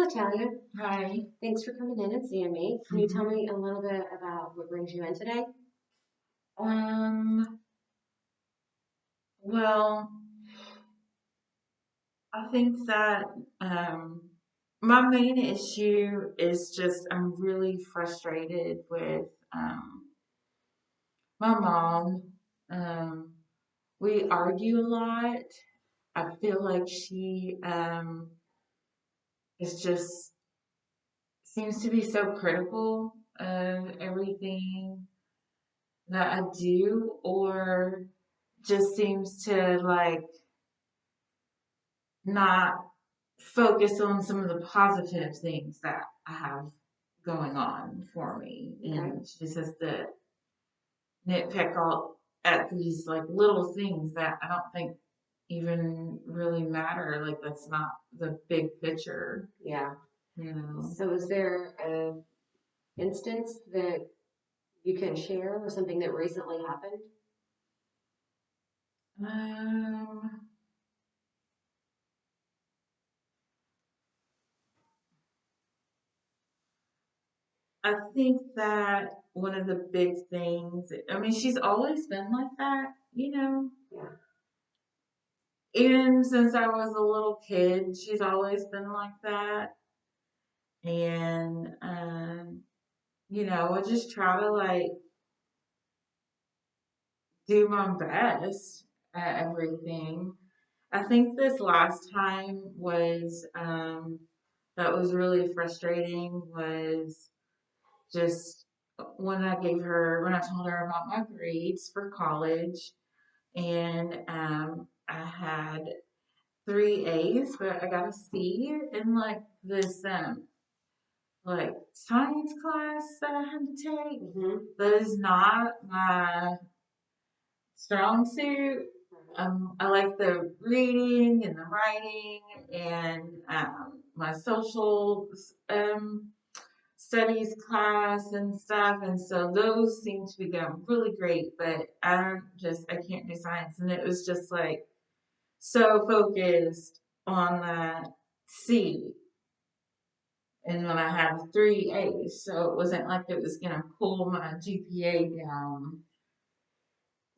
Talia. Hi. Thanks for coming in and seeing me. Can you tell hmm me a little bit about what brings you in today? Um, well, I think that um, my main issue is just I'm really frustrated with my mom. Um, we argue a lot. I feel like she is just seems to be so critical of everything that I do, or just seems to like not focus on some of the positive things that I have going on for me. Okay. And she just has to nitpick all at these like little things that I don't think even really matter. Like that's not the big picture, Yeah. you know. So is there an instance that you can share or something that recently happened? Um, I think that one of the big things, I mean, she's always been like that, you know. Yeah. Even since I was a little kid, she's always been like that. And, I just try to like do my best at everything. I think this last time was, that was really frustrating was just when I told her about my grades for college. And, I had three A's, but I got a C in like this like science class that I had to take. Mm-hmm. That is not my strong suit. I like the reading and the writing and my social studies class and stuff, and so those seem to be going really great. But I can't do science, and it was just like so focused on that C. And when I had three A's, so it wasn't like it was gonna pull my GPA down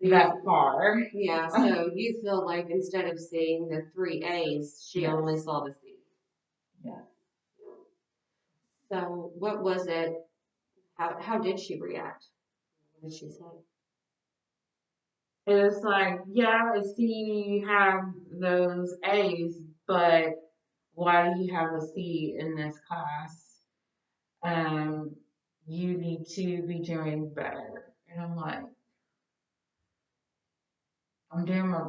that far. Yeah, so you feel like instead of seeing the three A's, she only Yes. saw the C. Yeah. So what was it? How did she react? What did she say? It was like, yeah, I see you have those A's, but why do you have a C in this class? Um, you need to be doing better. And I'm like, I'm doing my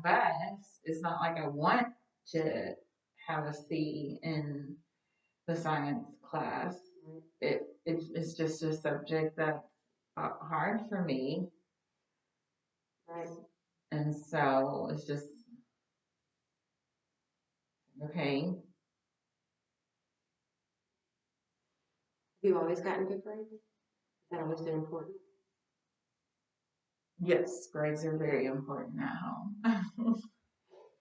best. It's not like I want to have a C in the science class. It's just a subject that's hard for me, Right. and so it's just okay. Have you always gotten good grades? Has that always been important? Yes, grades are very important at home.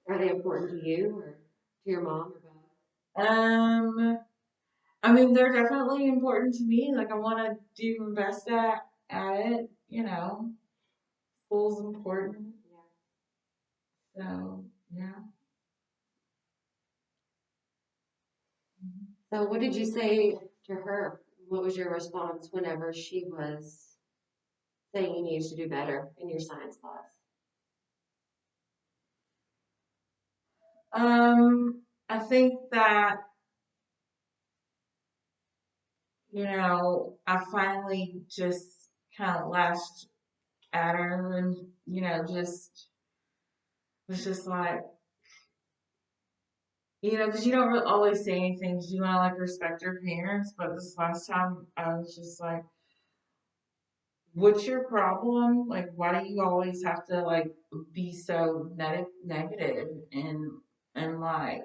Are they important to you or to your mom or both? um, I mean, they're definitely important to me. Like I want to do my best at it. School's important. Yeah. So yeah. So what did you say to her? What was your response whenever she was saying you needed to do better in your science class? I think that I finally just kind of lashed at her and just was just like because you don't really always say anything because you want to like respect your parents. But this last time, I was just like, "What's your problem? Like, why do you always have to like be so negative and like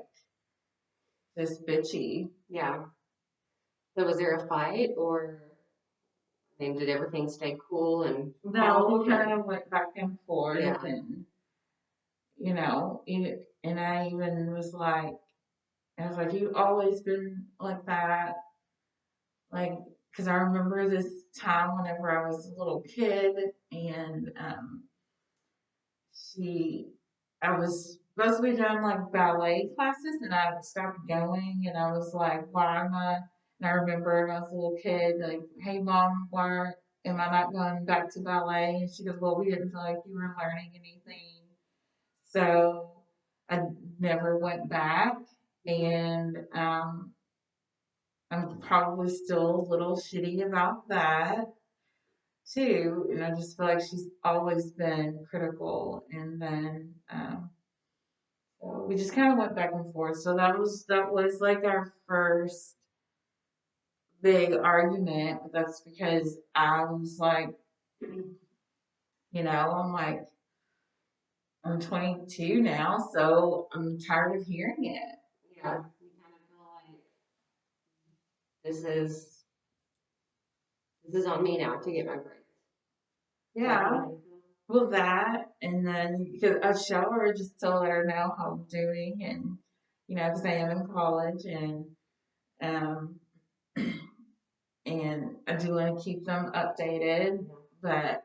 just bitchy?" Yeah. So was there a fight or I mean, did everything stay cool and No, calm we kind or of went back and forth, yeah. and and I even was like, And I was like, you've always been like that. Like, because I remember this time whenever I was a little kid and she, I was supposed to be doing like ballet classes and I stopped going and I was like, why am I? And I remember when I was a little kid, like, hey mom, why am I not going back to ballet? And she goes, well, we didn't feel like you were learning anything. So I never went back. And I'm probably still a little shitty about that too. And I just feel like she's always been critical. And then so we just kind of went back and forth. So that was like our first big argument. But that's because I was like, I'm like, I'm 22 now, so I'm tired of hearing it. Yeah, you kind of feel like this is this is on me now to get my grades. Is that Yeah. how you feel? Well, that, and then because I shower just to let her know how I'm doing, and because I am in college, um, and I do want to keep them updated, but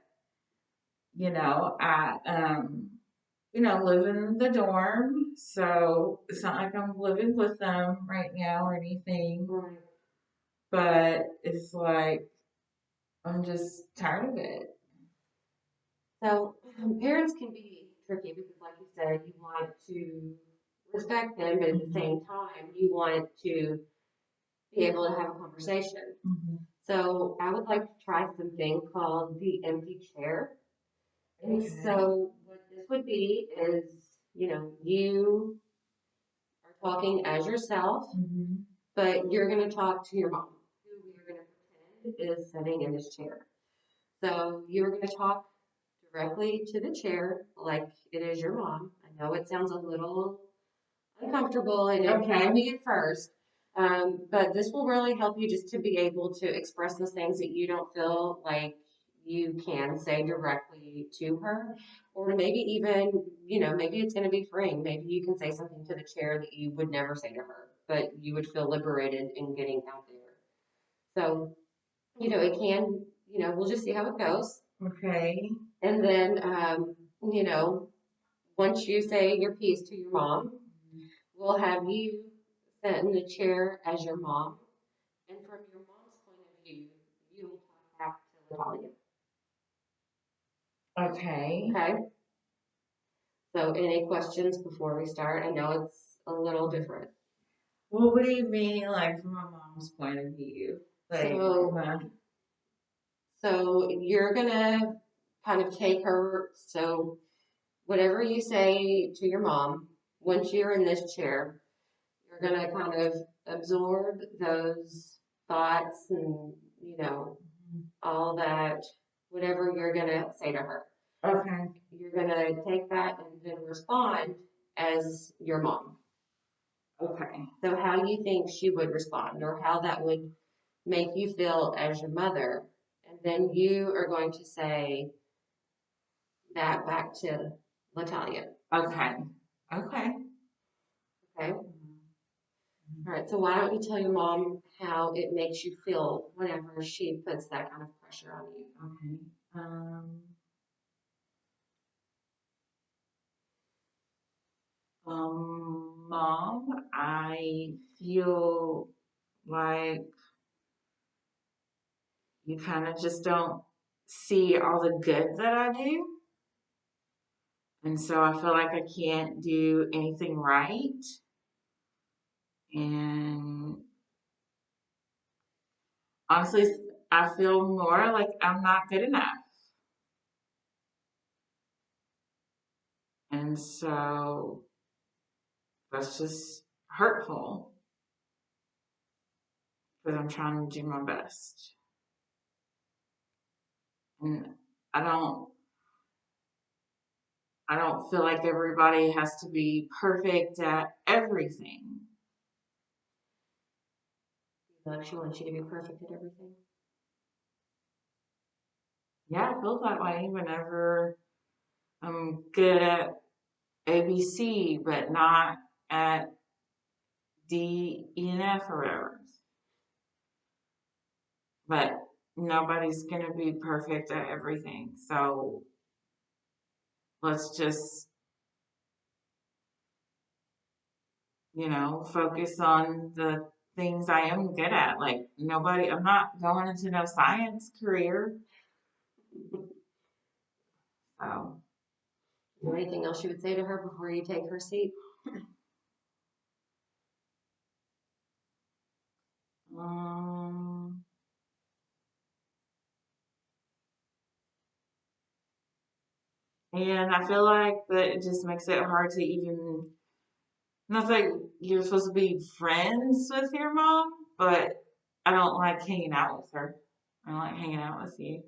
I live in the dorm, so it's not like I'm living with them right now or anything, Right. but it's like I'm just tired of it. So parents can be tricky because, like you said, you want to respect them, but at the Mhm. same time, you want to be able to have a conversation. Mhm. So I would like to try something called the empty chair. And Okay. so what this would be is, you are talking as yourself, Mhm. but you're going to talk to your mom, who you're going to pretend is sitting in this chair. So you're going to talk directly to the chair like it is your mom. I know it sounds a little uncomfortable and it can be at first, but this will really help you just to be able to express those things that you don't feel like you can say directly to her, or maybe even, maybe it's going to be freeing. Maybe you can say something to the chair that you would never say to her, but you would feel liberated in getting out there. So, it can, we'll just see how it goes. Okay. And then, once you say your piece to your mom, we'll have you sit in the chair as your mom. And from your mom's point of view, you'll talk back to Natalia. Okay. Okay? So, any questions before we start? I know it's a little different. Well, what do you mean, like from a mom's point of view? Like, So you're gonna kind of take her. So, whatever you say to your mom, once you're in this chair, you're gonna kind of absorb those thoughts and, all that, whatever you're gonna say to her. okay. You're gonna take that and then respond as your mom. Okay. So how do you think she would respond, or how that would make you feel as your mother? And then you are going to say that back to Latalia. Okay. Okay. Okay. All right. So why don't you tell your mom how it makes you feel whenever she puts that kind of pressure on you? Okay. Mom, I feel like you kind of just don't see all the good that I do. And so I feel like I can't do anything right. And honestly, I feel more like I'm not good enough. And so that's just hurtful because I'm trying to do my best. And I don't I don't feel like everybody has to be perfect at everything. She wants you to be perfect at everything. Yeah, I feel that way whenever I'm good at ABC, but not at D, E, and F or whatever. But nobody's going to be perfect at everything. So let's just, focus on the things I am good at. Like, I'm not going into no science career. So, Is there anything else you would say to her before you take her seat? um, and I feel like that it just makes it hard to even, not that you're supposed to be friends with your mom, but I don't like hanging out with her. I don't like hanging out with you.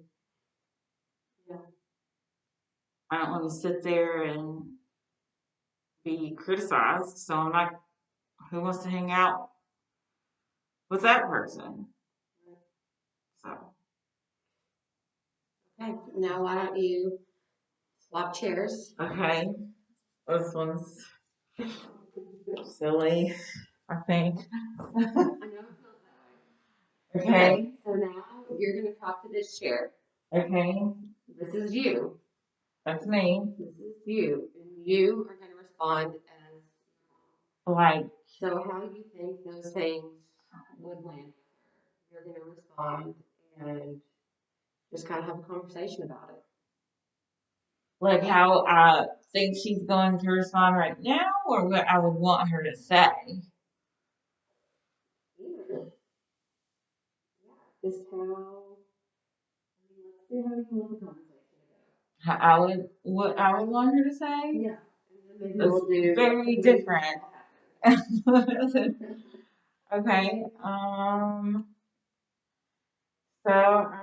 Yeah. I don't want to sit there and be criticized. So I'm like, who wants to hang out with that person? So, Okay, now why don't you swap chairs? okay, this one's silly, I think. I know it feels that way. Okay, So now you're going to talk to this chair. okay, This is you. that's me. This is you. And you are going to respond as Like, so how you think those things would land with her. You're going to respond and just kind of have a conversation about it. like how I think she's going to respond right now, or what I would want her to say. Either. Yeah. Just how, let's see how you want the conversation to go. How I would, what I would want her to say. Yeah. And then maybe It's we'll do very different. Okay. So I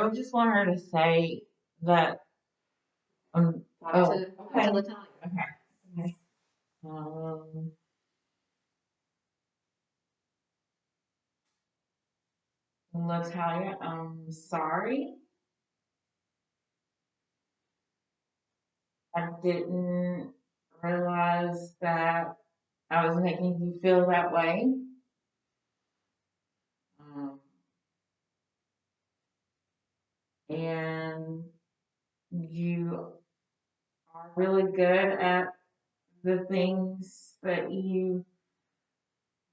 would just want her to say that. Talk to Okay. Latonya. Okay. Okay. Um, Natalia, I'm sorry. I didn't realize that I was making you feel that way. Um, and you are really good at the things that you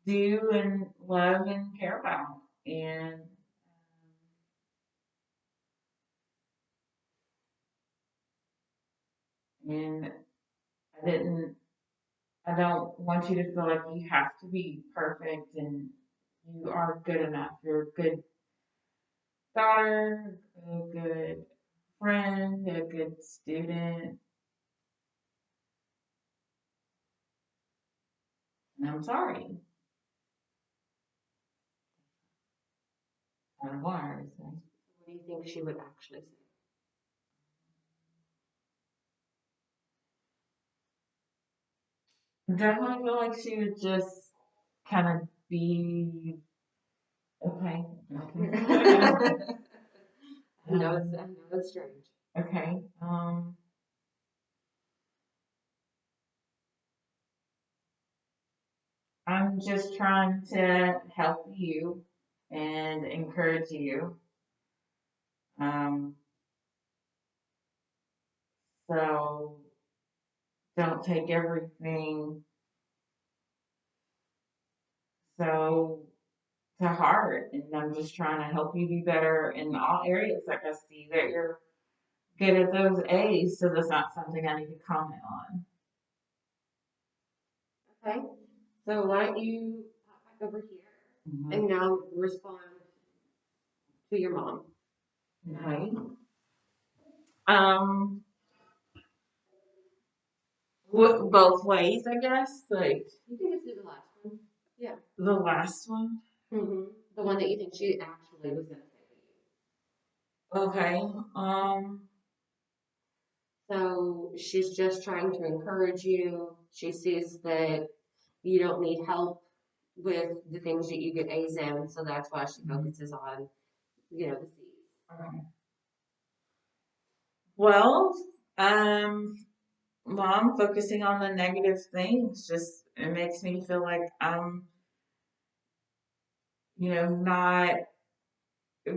do and love and care about. And I didn't I don't want you to feel like you have to be perfect and you are good enough. You're a good daughter, a good friend, a good student. And I'm sorry. I don't want her to say. What do you think she would actually say? I definitely feel like she would just kind of be okay. I know it's strange. Okay. I'm just trying to help you and encourage you. Um, so don't take everything so to heart. And I'm just trying to help you be better in all areas. Like I see that you're good at those A's, so that's not something I need to comment on. Okay. So why don't you pop back over here Mhm. and now respond to your mom. Okay. Um, both ways, I guess. Like You can just do the last one. Yeah. the last one. The one that you think she actually was going to say to you. Okay. So she's just trying to encourage you. She sees that you don't need help with the things that you get A's in, so that's why she focuses on, the C's. Okay. Well, Mom, focusing on the negative things, just it makes me feel like I'm, not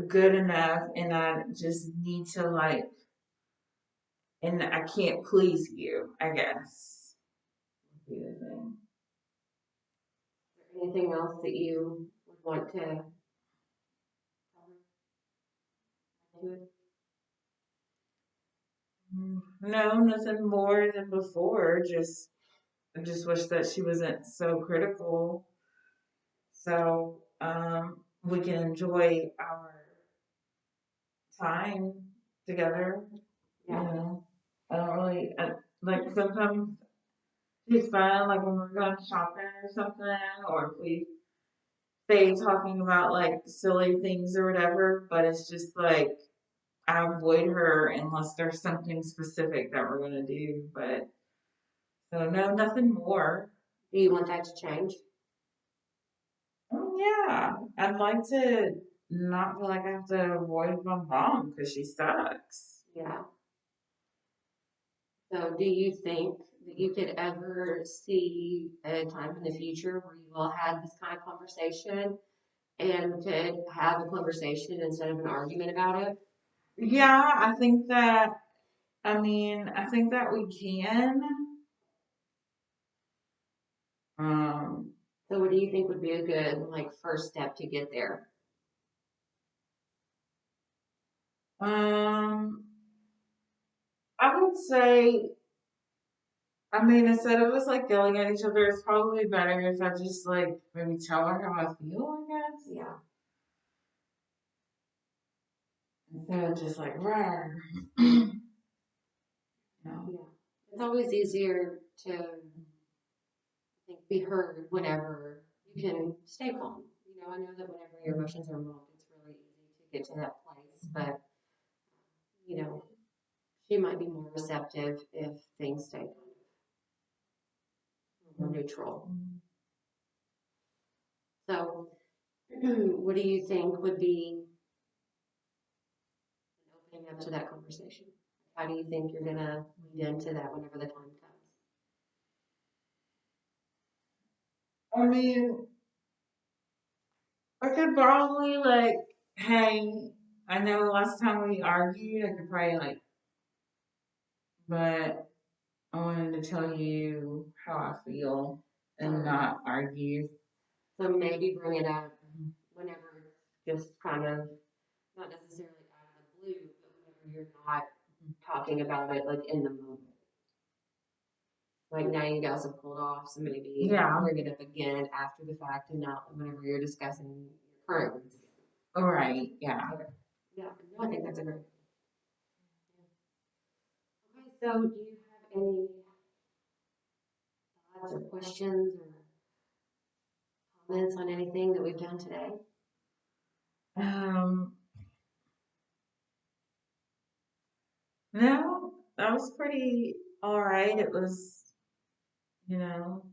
good enough and I just need to like, and I can't please you, I guess. Would be the thing. Anything else that you would want to cover to it? No, nothing more than before. I just wish that she wasn't so critical. So we can enjoy our time together. Yeah, I don't really like sometimes she's fun, like when we're going shopping or something, or if we stay talking about like silly things or whatever. But it's just like I avoid her unless there's something specific that we're gonna do. But so no, nothing more. do you want that to change? Oh yeah, I'd like to not feel like I have to avoid my mom because she sucks. Yeah. So do you think that you could ever see a time in the future where you all had this kind of conversation and could have a conversation instead of an argument about it? Yeah, I think that. I mean, I think that we can. Um, So what do you think would be a good like first step to get there? um, I would say. I mean, instead of us like yelling at each other, it's probably better if I just like maybe tell her how I feel. I guess Yeah, instead of just like, rawr. No. yeah. It's always easier to think be heard whenever you can stay calm. I know that whenever your emotions are involved, it's really easy to get to that place, but you know, she might be more receptive if things stay kind of more neutral. So, what do you think would be opening up to that conversation? How do you think you're gonna lead into that whenever the time comes? I mean, I could probably like, hey, I know last time we argued, I could probably like, but I wanted to tell you how I feel and not argue. So maybe bring it up whenever it's just kind of not necessarily out of the blue, but whenever you're not talking about it like in the moment. Like now you guys have pulled off, so maybe Yeah. bring it up again after the fact and not whenever you're discussing your current ones. All right. Yeah. Okay. Yeah, no, I think that's a great. Okay, so do you have any thoughts or questions or comments on anything that we've done today? Um. No, that was pretty all right. It was, you know,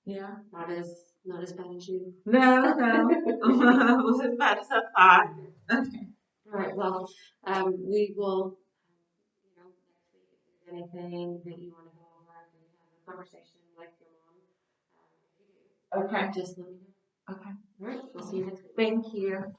yeah. Not as bad as you. No, no. It wasn't bad as I thought. Okay. All right, well, we will, next week, if there's anything that you want to go over after you have a conversation with your mom, if you do, Okay. just let me know. Okay. All right, we'll see you next week. Thank you.